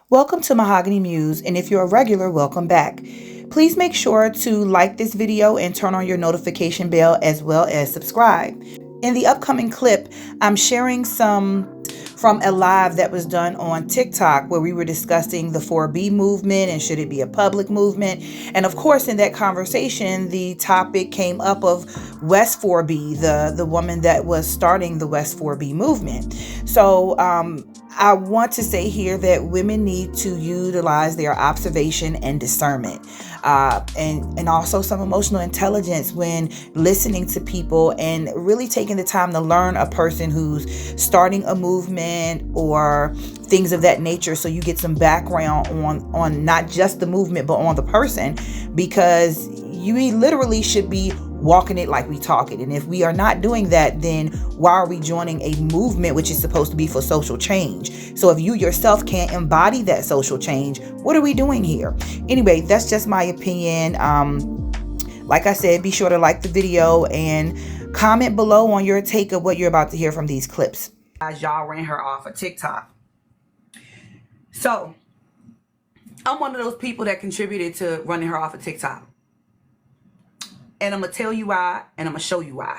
Welcome to Mahogany Muse, and if you're a regular, welcome back. Please make sure to like this video and turn on your notification bell as well as subscribe. In the upcoming clip, I'm sharing some from a live that was done on TikTok where we were discussing the 4B movement and should it be a public movement. And of course, in that conversation, the topic came up of West 4B, the woman that was starting the West 4B movement. So I want to say here that women need to utilize their observation and discernment, and also some emotional intelligence when listening to people and really taking the time to learn a person who's starting a movement or things of that nature, so you get some background on not just the movement but on the person, because you literally should be walking it like we talk it. And if we are not doing that, then why are we joining a movement which is supposed to be for social change? So if you yourself can't embody that social change, what are we doing here? Anyway, that's just my opinion. Like I said, be sure to like the video and comment below on your take of what you're about to hear from these clips. As y'all ran her off of TikTok. So I'm one of those people that contributed to running her off of TikTok. And I'm going to tell you why, and I'm going to show you why.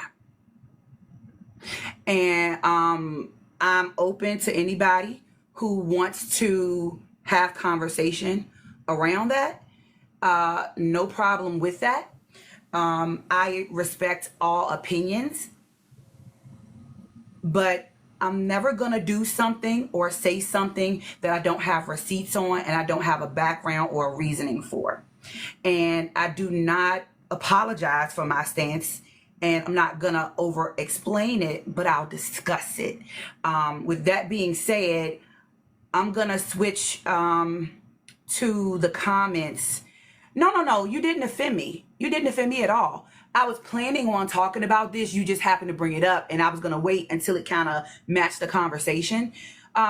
And I'm open to anybody who wants to have conversation around that. No problem with that. I respect all opinions. But I'm never going to do something or say something that I don't have receipts on and I don't have a background or a reasoning for. And I do not apologize for my stance, and I'm not gonna over explain it, but I'll discuss it. With that being said, I'm gonna switch to the comments. No, you didn't offend me. You didn't offend me at all. I was planning on talking about this. You just happened to bring it up, and I was gonna wait until it kind of matched the conversation.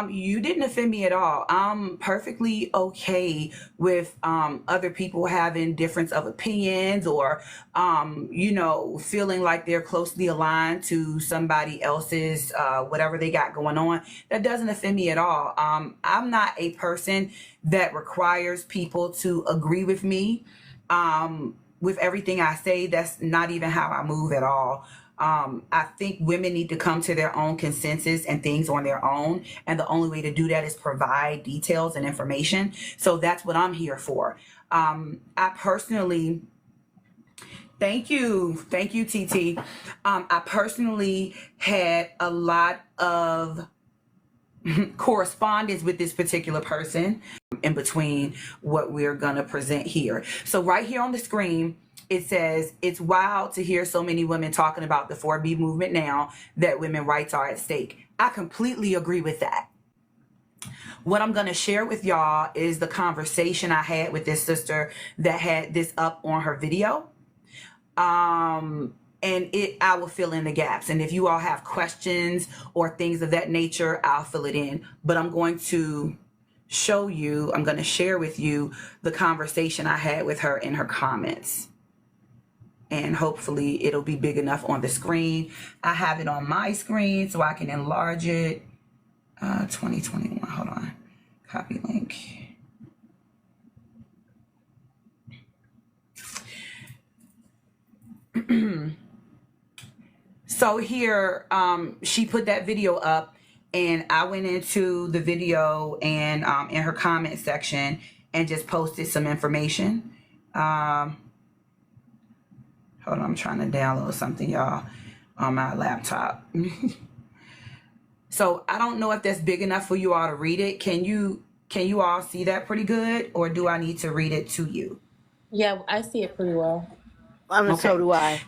You didn't offend me at all. I'm perfectly okay with other people having difference of opinions or, feeling like they're closely aligned to somebody else's, whatever they got going on. That doesn't offend me at all. I'm not a person that requires people to agree with me with everything I say. That's not even how I move at all. I think women need to come to their own consensus and things on their own. And the only way to do that is provide details and information. So that's what I'm here for. I personally, thank you, TT. I personally had a lot of correspondence with this particular person in between what we're gonna present here. So right here on the screen, it says, it's wild to hear so many women talking about the 4B movement now that women's rights are at stake. I completely agree with that. What I'm going to share with y'all is the conversation I had with this sister that had this up on her video. And I will fill in the gaps. And if you all have questions or things of that nature, I'll fill it in. But I'm going to show you, I'm going to share with you the conversation I had with her in her comments. And hopefully it'll be big enough on the screen. I have it on my screen so I can enlarge it. 2021, hold on. Copy link. So here, she put that video up, and I went into the video and in her comment section and just posted some information. Hold on, I'm trying to download something, y'all, on my laptop. So I don't know if that's big enough for you all to read it. Can you all see that pretty good, or do I need to read it to you? Yeah, I see it pretty well. Okay. So do I.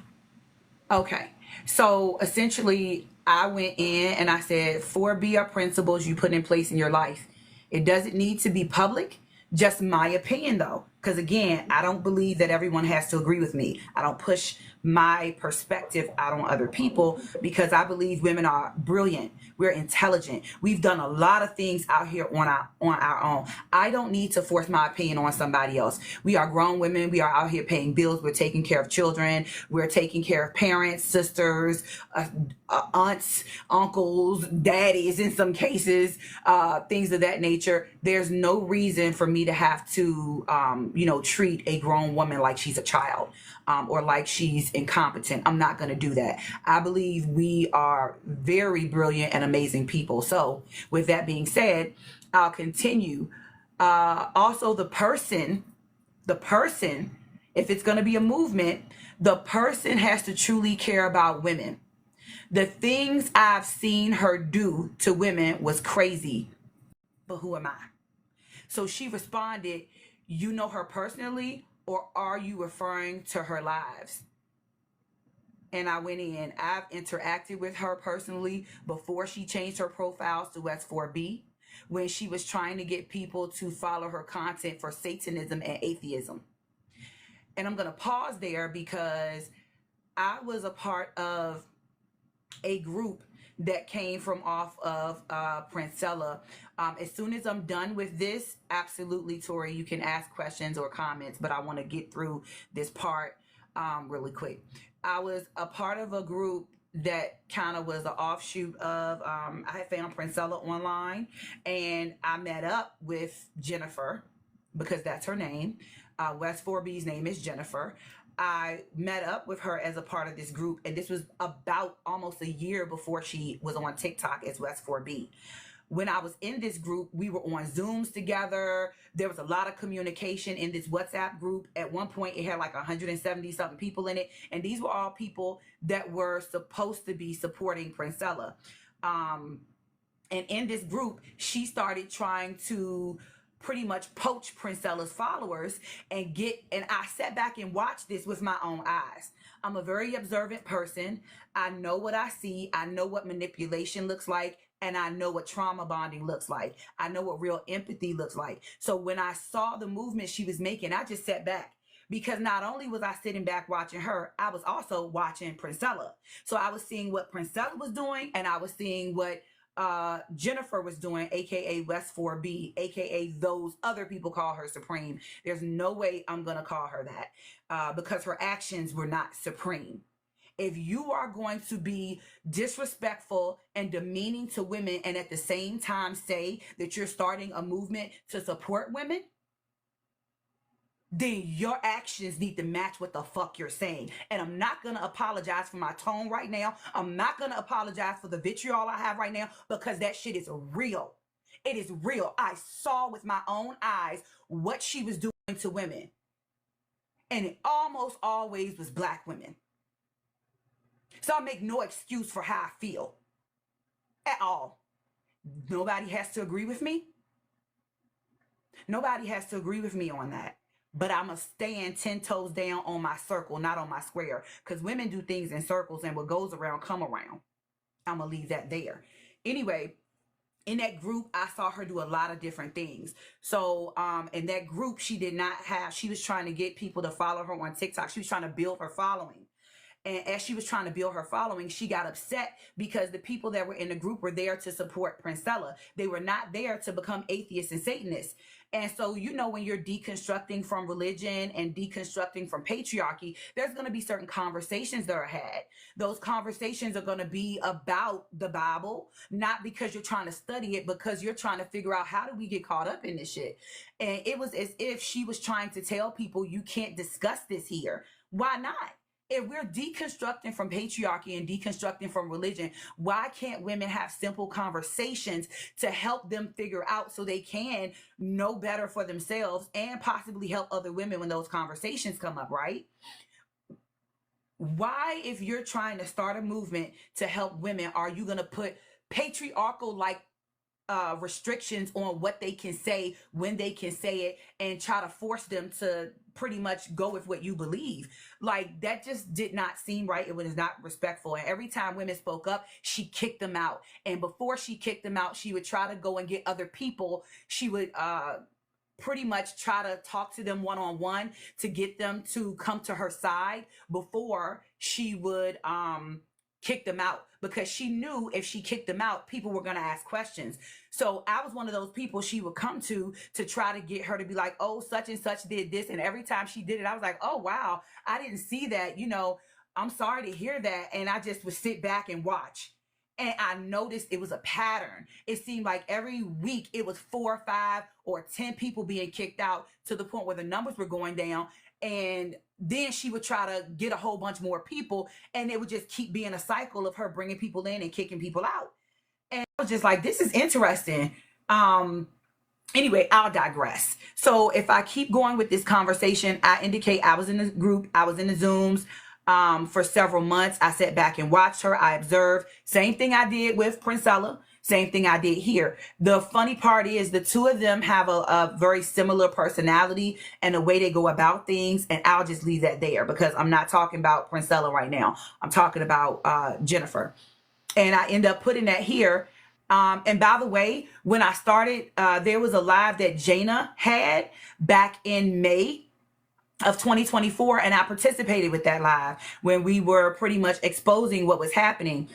Okay. So essentially, I went in and I said, 4B are principles you put in place in your life. It doesn't need to be public. Just my opinion, though. Because again, I don't believe that everyone has to agree with me. I don't push my perspective out on other people because I believe women are brilliant. We're intelligent. We've done a lot of things out here on our own. I don't need to force my opinion on somebody else. We are grown women. We are out here paying bills. We're taking care of children. We're taking care of parents, sisters, aunts, uncles, daddies in some cases, things of that nature. There's no reason for me to have to, treat a grown woman like she's a child, or like she's incompetent. I'm not going to do that. I believe we are very brilliant and amazing people. So with that being said, I'll continue. Also, the person, if it's going to be a movement, the person has to truly care about women. The things I've seen her do to women was crazy, but who am I? So she responded, you know her personally, or are you referring to her lives? And I went in. I've interacted with her personally before she changed her profiles to S4B, when she was trying to get people to follow her content for Satanism and atheism. And I'm going to pause there because I was a part of a group that came from off of Princella. As soon as I'm done with this, absolutely, Tori, you can ask questions or comments, but I want to get through this part really quick. I was a part of a group that kind of was an offshoot of, I had found Princella online, and I met up with Jennifer, because that's her name. West 4B's name is Jennifer. I met up with her as a part of this group, and this was about almost a year before she was on TikTok as West 4B. When I was in this group, we were on Zooms together. There was a lot of communication in this WhatsApp group. At one point, it had like 170 something people in it, and these were all people that were supposed to be supporting Princella. And in this group, she started trying to pretty much poach Princella's followers and I sat back and watched this with my own eyes. I'm a very observant person. I know what I see. I know what manipulation looks like, and I know what trauma bonding looks like. I know what real empathy looks like. So when I saw the movement she was making, I just sat back, because not only was I sitting back watching her, I was also watching Princella. So I was seeing what Princella was doing, and I was seeing what Jennifer was doing, aka West 4B, aka those other people call her Supreme. There's no way I'm gonna call her that, because her actions were not supreme. If you are going to be disrespectful and demeaning to women, and at the same time say that you're starting a movement to support women, then your actions need to match what the fuck you're saying. And I'm not going to apologize for my tone right now. I'm not going to apologize for the vitriol I have right now, because that shit is real. It is real. I saw with my own eyes what she was doing to women. And it almost always was black women. So I make no excuse for how I feel at all. Nobody has to agree with me. Nobody has to agree with me on that. But I'm going to stand 10 toes down on my circle, not on my square. Because women do things in circles, and what goes around come around. I'm going to leave that there. Anyway, in that group, I saw her do a lot of different things. So in that group, she was trying to get people to follow her on TikTok. She was trying to build her following. And as she was trying to build her following, she got upset because the people that were in the group were there to support Princella. They were not there to become atheists and Satanists. And so, when you're deconstructing from religion and deconstructing from patriarchy, there's going to be certain conversations that are had. Those conversations are going to be about the Bible, not because you're trying to study it, because you're trying to figure out, how do we get caught up in this shit? And it was as if she was trying to tell people, you can't discuss this here. Why not? If we're deconstructing from patriarchy and deconstructing from religion, why can't women have simple conversations to help them figure out, so they can know better for themselves and possibly help other women when those conversations come up, right? Why, if you're trying to start a movement to help women, are you going to put patriarchal restrictions on what they can say, when they can say it, and try to force them to pretty much go with what you believe? Like, that just did not seem right. It was not respectful. And every time women spoke up, she kicked them out. And before she kicked them out, she would try to go and get other people. She would pretty much try to talk to them one-on-one to get them to come to her side before she would kick them out, because she knew if she kicked them out, people were going to ask questions. So I was one of those people she would come to try to get her to be like, oh, such and such did this. And every time she did it, I was like, oh, wow, I didn't see that. I'm sorry to hear that. And I just would sit back and watch. And I noticed it was a pattern. It seemed like every week it was 4 or 5 or 10 people being kicked out, to the point where the numbers were going down. And then she would try to get a whole bunch more people, and it would just keep being a cycle of her bringing people in and kicking people out. And I was just like, this is interesting. Anyway, I'll digress. So if I keep going with this conversation, I indicate I was in the group, I was in the Zooms for several months. I sat back and watched her. I observed. Same thing I did with Princella. Same thing I did here. The funny part is the two of them have a very similar personality and the way they go about things. And I'll just leave that there, because I'm not talking about Princella right now. I'm talking about Jennifer. And I end up putting that here. And by the way, when I started, there was a live that Jana had back in May of 2024. And I participated with that live when we were pretty much exposing what was happening.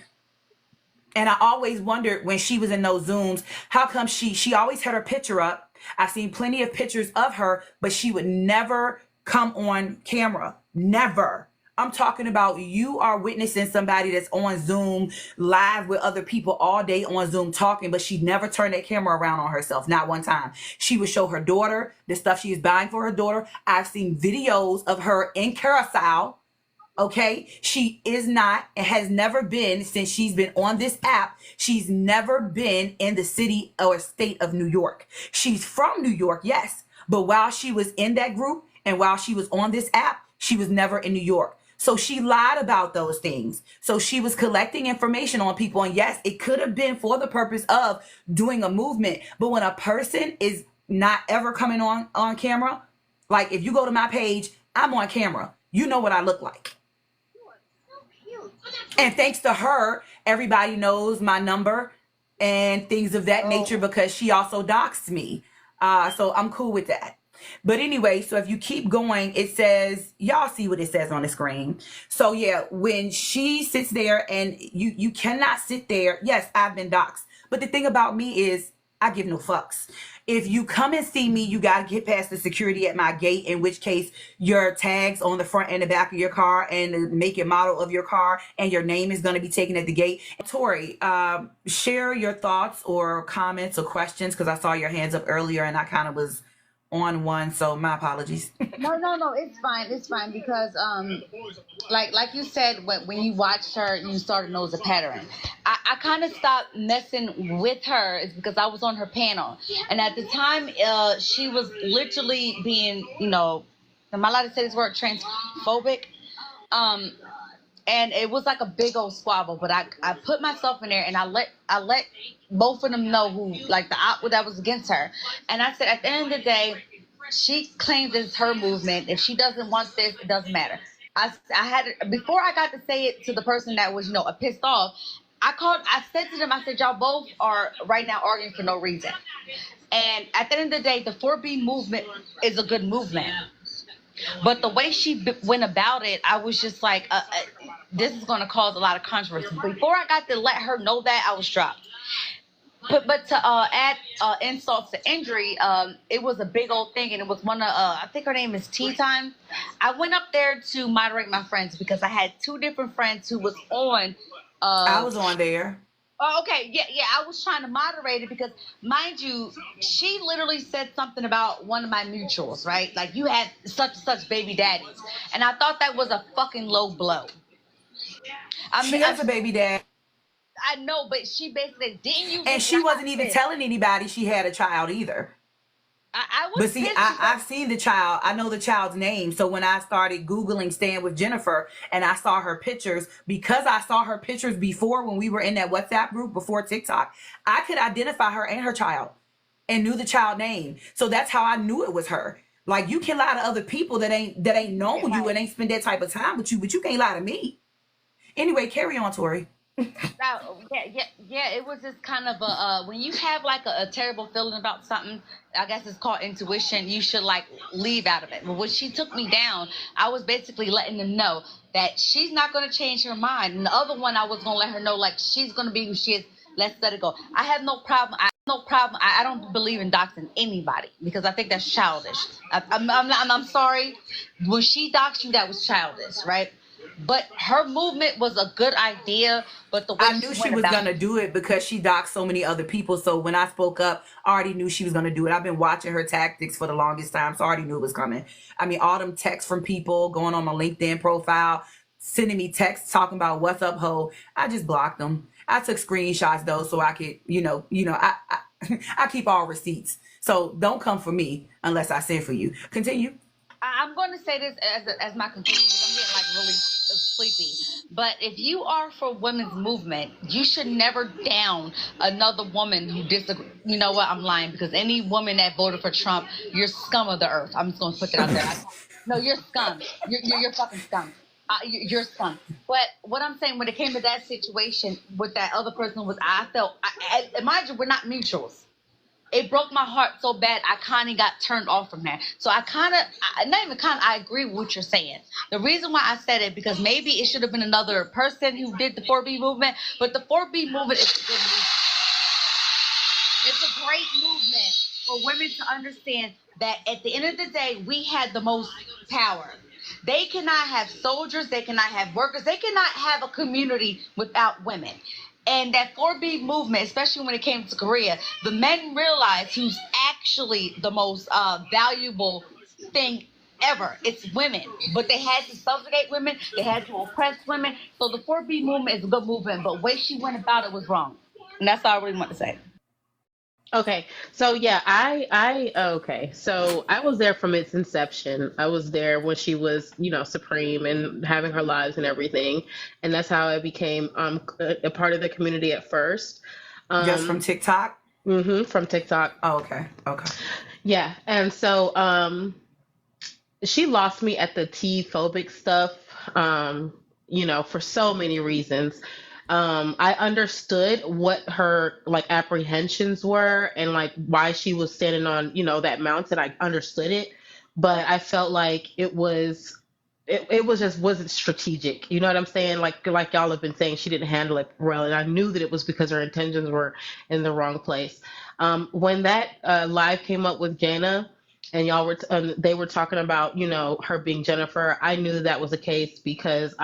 And I always wondered, when she was in those Zooms, how come she always had her picture up. I've seen plenty of pictures of her, but she would never come on camera. Never. I'm talking about, you are witnessing somebody that's on Zoom live with other people all day on Zoom talking, but she never turned that camera around on herself. Not one time. She would show her daughter the stuff she is buying for her daughter. I've seen videos of her in Curacao. Okay, she is not and has never been, since she's been on this app, she's never been in the city or state of New York. She's from New York, yes, but while she was in that group and while she was on this app, she was never in New York. So she lied about those things. So she was collecting information on people. And yes, it could have been for the purpose of doing a movement. But when a person is not ever coming on camera, like if you go to my page, I'm on camera. You know what I look like. And thanks to her, everybody knows my number and things of that nature, because she also doxed me. So I'm cool with that. But anyway, so if you keep going, it says, y'all see what it says on the screen. So yeah, when she sits there, and you cannot sit there. Yes, I've been doxed. But the thing about me is, I give no fucks. If you come and see me, you got to get past the security at my gate, in which case your tags on the front and the back of your car and the make and model of your car and your name is going to be taken at the gate. And Tori, share your thoughts or comments or questions, because I saw your hands up earlier and I kind of was on one, so my apologies. No, it's fine. It's fine, because like you said, when you watched her, you started to notice a pattern. I kind of stopped messing with her is because I was on her panel, and at the time, she was literally being, am I allowed to say this word, transphobic? And it was like a big old squabble, but I put myself in there and I let both of them know who, like, the op that was against her. And I said, at the end of the day, she claims it's her movement. If she doesn't want this, it doesn't matter. I had, before I got to say it to the person that was, pissed off, I said to them, I said, y'all both are right now arguing for no reason. And at the end of the day, the 4B movement is a good movement. But the way she went about it, I was just like, this is going to cause a lot of controversy. Before I got to let her know that, I was dropped. But to add insults to injury, it was a big old thing. And it was one of, I think her name is Tea Time. I went up there to moderate my friends because I had two different friends who was on. I was on there. Oh, okay. Yeah. I was trying to moderate it because, mind you, she literally said something about one of my mutuals, right? Like, you had such and such baby daddies. And I thought that was a fucking low blow. She has a baby dad. I know, but she basically didn't use. And she wasn't even telling anybody she had a child either. I was. But see, I've seen the child. I know the child's name. So when I started Googling Stand with Jennifer and I saw her pictures, because I saw her pictures before when we were in that WhatsApp group before TikTok, I could identify her and her child and knew the child name. So that's how I knew it was her. Like, you can lie to other people that ain't known you and ain't spend that type of time with you, but you can't lie to me. Anyway, carry on, Tori. Yeah. It was just kind of a when you have like a terrible feeling about something. I guess it's called intuition. You should like leave out of it. But when she took me down, I was basically letting them know that she's not going to change her mind. And the other one, I was going to let her know like she's going to be who she is. Let's let it go. I have no problem. I don't believe in doxing anybody because I think that's childish. I'm sorry. When she doxed you, that was childish, right? But her movement was a good idea, but the way I knew she was going to do it because she doxed so many other people. So when I spoke up, I already knew she was going to do it. I've been watching her tactics for the longest time, so I already knew it was coming. I mean, all them texts from people going on my LinkedIn profile, sending me texts talking about what's up, ho. I just blocked them. I took screenshots though, so I could, I keep all receipts. So don't come for me unless I send for you. Continue. I'm going to say this as my conclusion. I'm getting like really sleepy. But if you are for women's movement, you should never down another woman who disagree. You know what? I'm lying because any woman that voted for Trump, you're scum of the earth. I'm just going to put that out there. No, you're scum. You're fucking scum. You're scum. But what I'm saying, when it came to that situation with that other person, was I felt, mind you, we're not mutuals. It broke my heart so bad I kind of got turned off from that. So I agree with what you're saying. The reason why I said it, because maybe it should have been another person who did the 4B movement, but the 4B movement is a good movement. It's a great movement for women to understand that at the end of the day, we had the most power. They cannot have soldiers, they cannot have workers, they cannot have a community without women. And that 4B movement, especially when it came to Korea, the men realized who's actually the most valuable thing ever. It's women. But they had to subjugate women. They had to oppress women. So the 4B movement is a good movement. But the way she went about it was wrong. And that's all I really want to say. Okay, so yeah, okay, so I was there from its inception. I was there when she was, supreme and having her lives and everything, and that's how I became a part of the community at first. Just from TikTok? From TikTok. Oh, okay. Okay. Yeah, and so she lost me at the T phobic stuff, for so many reasons. I understood what her like apprehensions were and like why she was standing on, that mountain. I understood it, but I felt like it was just wasn't strategic. You know what I'm saying? Like y'all have been saying, she didn't handle it well, and I knew that it was because her intentions were in the wrong place. When that live came up with Jana, and y'all were they were talking about her being Jennifer, I knew that was the case because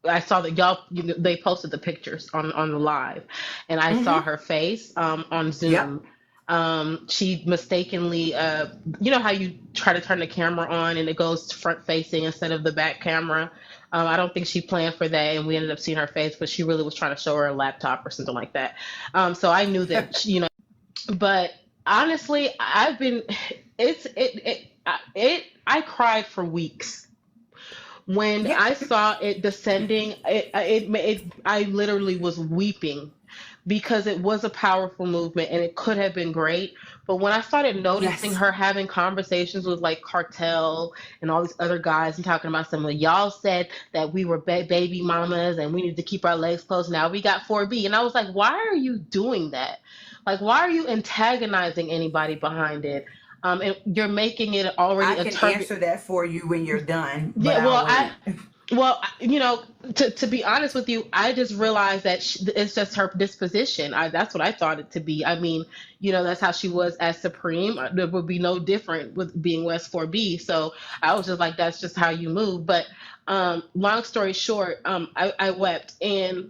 I saw that they posted the pictures on the live, and I saw her face on Zoom. Yep. She mistakenly, how you try to turn the camera on and it goes front facing instead of the back camera. I don't think she planned for that, and we ended up seeing her face, but she really was trying to show her a laptop or something like that. So I knew that, but honestly, I cried for weeks when I saw it descending. I literally was weeping because it was a powerful movement and it could have been great. But when I started noticing her having conversations with like Cartel and all these other guys and talking about some of y'all said that we were baby mamas and we need to keep our legs closed. Now we got 4B. And I was like, why are you doing that? Like, why are you antagonizing anybody behind it? And you're making it already. I can answer that for you when you're done. Yeah, to be honest with you, I just realized that it's just her disposition. That's what I thought it to be. I mean, that's how she was as Supreme. It would be no different with being West 4B. So I was just like, that's just how you move. But long story short, I wept, and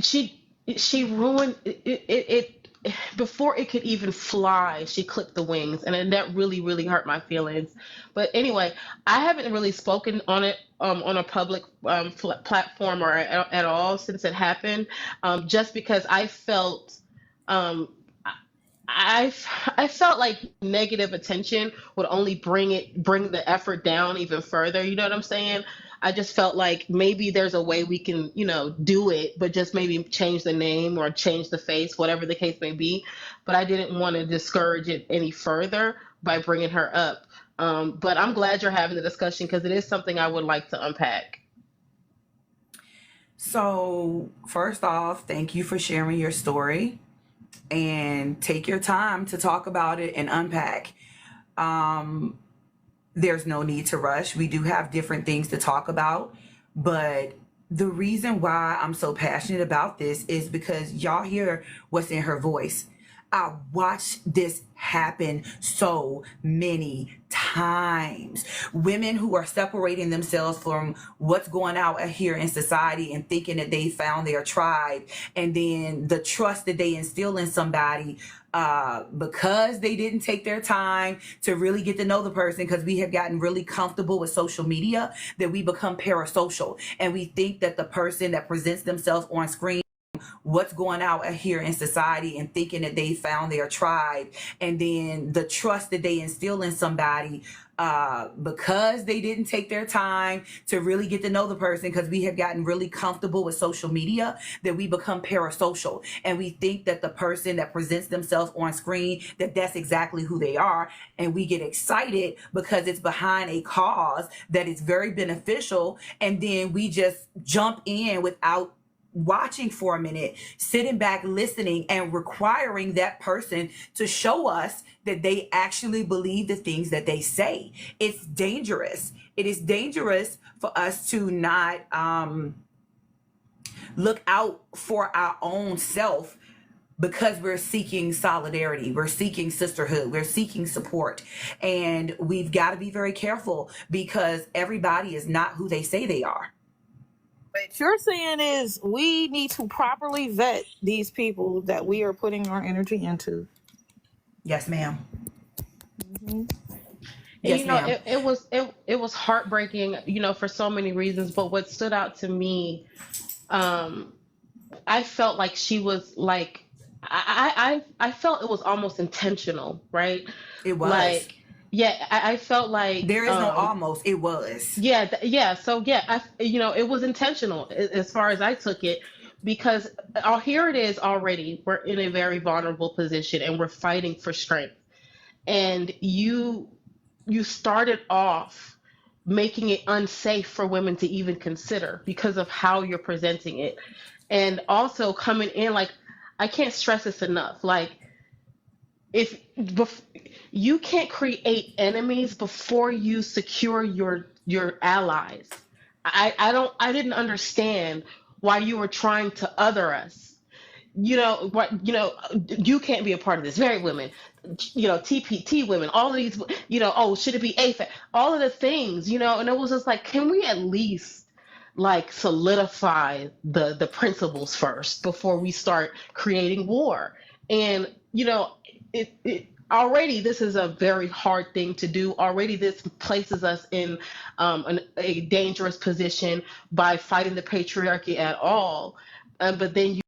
she ruined it before it could even fly. She clipped the wings, and that really, really hurt my feelings. But anyway, I haven't really spoken on it on a public platform or at all since it happened, just because I felt I felt like negative attention would only bring the effort down even further. You know what I'm saying? I just felt like maybe there's a way we can, do it, but just maybe change the name or change the face, whatever the case may be. But I didn't want to discourage it any further by bringing her up. But I'm glad you're having the discussion because it is something I would like to unpack. So, first off, thank you for sharing your story and take your time to talk about it and unpack. Um, there's no need to rush. We do have different things to talk about, but the reason why I'm so passionate about this is because y'all hear what's in her voice. I watched this happen so many times. Women who are separating themselves from what's going out here in society and thinking that they found their tribe, and then the trust that they instill in somebody because they didn't take their time to really get to know the person, because we have gotten really comfortable with social media that we become parasocial, and we think that the person that presents themselves on screen what's going out here in society and thinking that they found their tribe, and then the trust that they instill in somebody because they didn't take their time to really get to know the person, because we have gotten really comfortable with social media that we become parasocial, and we think that the person that presents themselves on screen, that that's exactly who they are, and we get excited because it's behind a cause that is very beneficial, and then we just jump in without watching for a minute, sitting back, listening, and requiring that person to show us that they actually believe the things that they say. It's dangerous. It is dangerous for us to not look out for our own self, because we're seeking solidarity, we're seeking sisterhood, we're seeking support. And we've got to be very careful, because everybody is not who they say they are. What you're saying is we need to properly vet these people that we are putting our energy into. Yes, ma'am. Mhm. Yes, And ma'am. it was heartbreaking, for so many reasons. But what stood out to me, um, I felt like she was like, I felt it was almost intentional, right? It was. Like, yeah, I felt like, There is no almost. It was. yeah, yeah. So yeah, it was intentional as far as I took it, because here it is already. We're in a very vulnerable position, and we're fighting for strength. And you started off making it unsafe for women to even consider because of how you're presenting it, and also coming in like, I can't stress this enough. Like, if you can't create enemies before you secure your allies. I didn't understand why you were trying to other us. You can't be a part of this. Very women, TPT women, all of these, oh, should it be AFAB? All of the things, and it was just like, can we at least like solidify the principles first before we start creating war? And it already, this is a very hard thing to do. Already this places us in a dangerous position by fighting the patriarchy at all. But then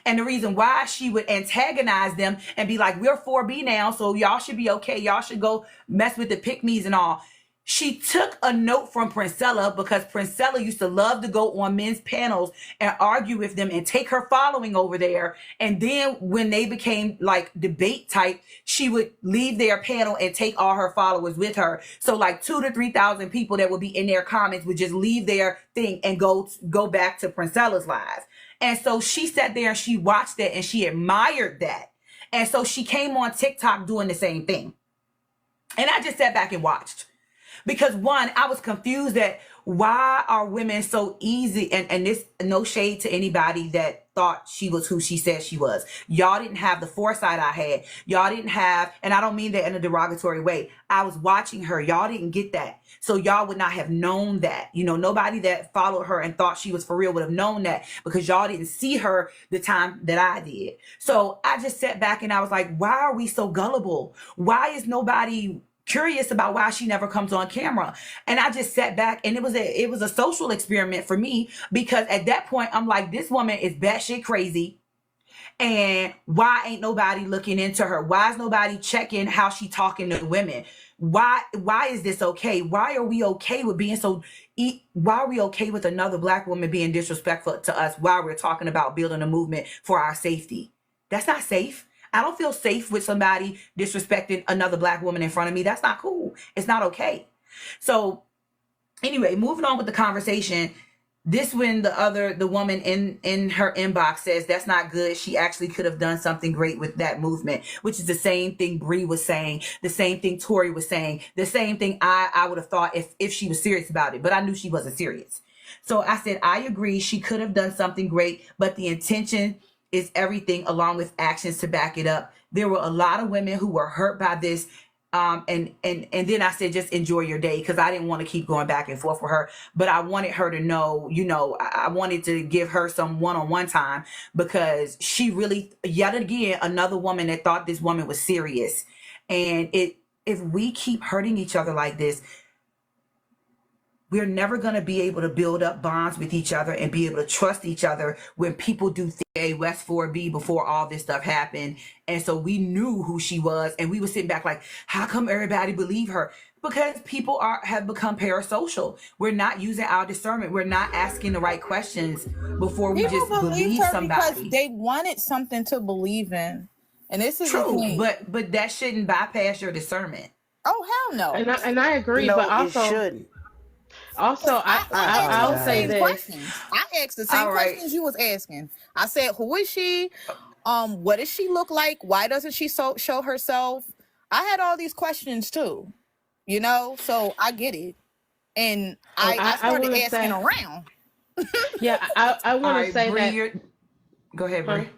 And the reason why she would antagonize them and be like, we're 4B now, so y'all should be okay. Y'all should go mess with the pick-me's and all. She took a note from Princella, because Princella used to love to go on men's panels and argue with them and take her following over there. And then when they became like debate type, she would leave their panel and take all her followers with her. So like 2,000 to 3,000 people that would be in their comments would just leave their thing and go back to Princella's live. And so she sat there and she watched that and she admired that. And so she came on TikTok doing the same thing. And I just sat back and watched. Because one, I was confused at why are women so easy, and this, no shade to anybody that thought she was who she said she was. Y'all didn't have the foresight I had. Y'all didn't have, and I don't mean that in a derogatory way. I was watching her. Y'all didn't get that. So y'all would not have known that. Nobody that followed her and thought she was for real would have known that, because y'all didn't see her the time that I did. So I just sat back and I was like, why are we so gullible? Why is nobody curious about why she never comes on camera? And I just sat back, and it was a social experiment for me, because at that point I'm like, this woman is batshit crazy, and why ain't nobody looking into her? Why is nobody checking how she talking to women? Why is this okay? Why are we okay with being why are we okay with another black woman being disrespectful to us while we're talking about building a movement for our safety? That's not safe. I don't feel safe with somebody disrespecting another black woman in front of me. That's not cool. It's not okay. So anyway, moving on with the conversation. This when the woman in her inbox says that's not good. She actually could have done something great with that movement, which is the same thing Bree was saying, the same thing Tori was saying, the same thing I would have thought if she was serious about it, but I knew she wasn't serious. So I said, I agree. She could have done something great, but the intention is everything along with actions to back it up. There were a lot of women who were hurt by this. And then I said, just enjoy your day, because I didn't want to keep going back and forth with her, but I wanted her to know, I wanted to give her some one-on-one time, because she really, yet again, another woman that thought this woman was serious. And if we keep hurting each other like this, we're never going to be able to build up bonds with each other and be able to trust each other when people do A West 4B before all this stuff happened. And so we knew who she was, and we were sitting back like, how come everybody believe her? Because people have become parasocial. We're not using our discernment. We're not asking the right questions before we People just believed believe her somebody. because they wanted something to believe in, and this is the True, thing. but that shouldn't bypass your discernment. Oh hell no! And I agree, No, but it also shouldn't. I'll say this. Questions. I asked the same All right. questions you was asking. I said, who is she? What does she look like? Why doesn't she show herself? I had all these questions too, so I get it. And I started wanna asking say- around. Yeah, I want All to say Bree, that. go ahead, Bree.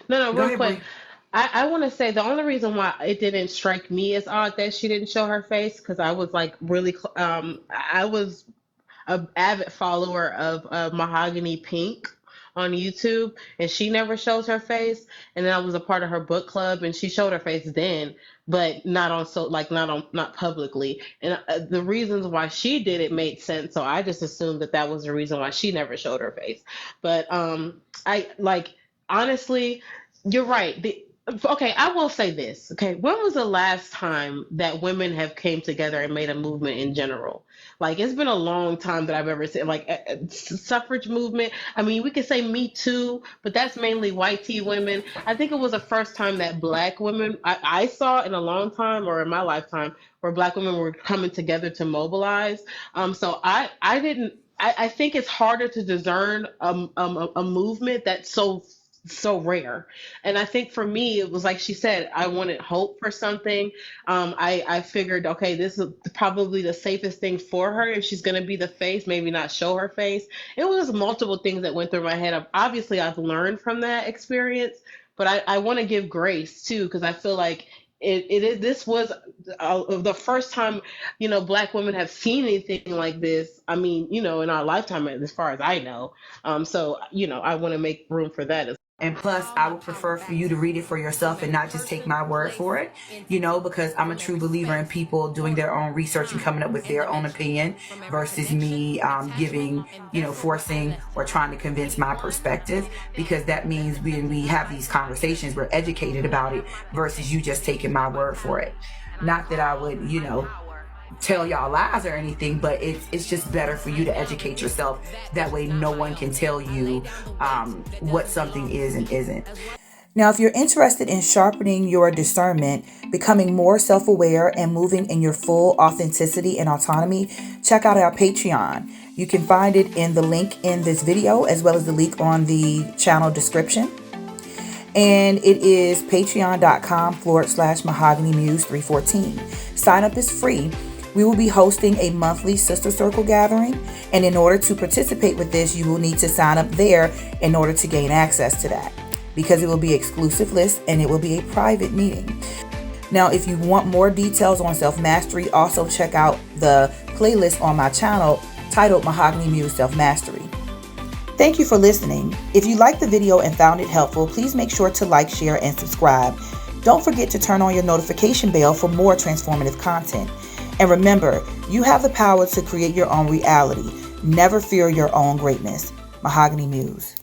No, Go real ahead, quick. Bree. I want to say the only reason why it didn't strike me as odd that she didn't show her face, because I was like really, I was an avid follower of Mahogany Pink on YouTube, and she never shows her face. And then I was a part of her book club, and she showed her face then, but not publicly. And the reasons why she did it made sense, so I just assumed that was the reason why she never showed her face. But I like honestly, you're right. Okay, I will say this. Okay, when was the last time that women have came together and made a movement in general? Like, it's been a long time that I've ever seen like a suffrage movement. I mean, we could say Me Too, but that's mainly white tea women. I think it was the first time that black women I saw in a long time, or in my lifetime, where black women were coming together to mobilize. So I didn't. I think it's harder to discern a movement that's so rare. And I think for me, it was like she said, I wanted hope for something. I figured, okay, this is probably the safest thing for her. If she's going to be the face, maybe not show her face. It was multiple things that went through my head. Obviously, I've learned from that experience, but I want to give grace too, because I feel like this was the first time, black women have seen anything like this. I mean, in our lifetime, as far as I know. So, I want to make room for that as. And plus, I would prefer for you to read it for yourself and not just take my word for it, because I'm a true believer in people doing their own research and coming up with their own opinion versus me giving, forcing or trying to convince my perspective, because that means when we have these conversations, we're educated about it versus you just taking my word for it. Not that I would, tell y'all lies or anything, but it's just better for you to educate yourself. That way no one can tell you what something is and isn't. Now, if you're interested in sharpening your discernment, becoming more self-aware, and moving in your full authenticity and autonomy, check out our Patreon. You can find it in the link in this video, as well as the link on the channel description. And it is patreon.com/mahoganymuse314. Sign up is free. We will be hosting a monthly Sister Circle gathering, and in order to participate with this, you will need to sign up there in order to gain access to that, because it will be exclusive list and it will be a private meeting. Now, if you want more details on self-mastery, also check out the playlist on my channel titled Mahogany Muse Self-Mastery. Thank you for listening. If you liked the video and found it helpful, please make sure to like, share, and subscribe. Don't forget to turn on your notification bell for more transformative content. And remember, you have the power to create your own reality. Never fear your own greatness. Mahogany Muse.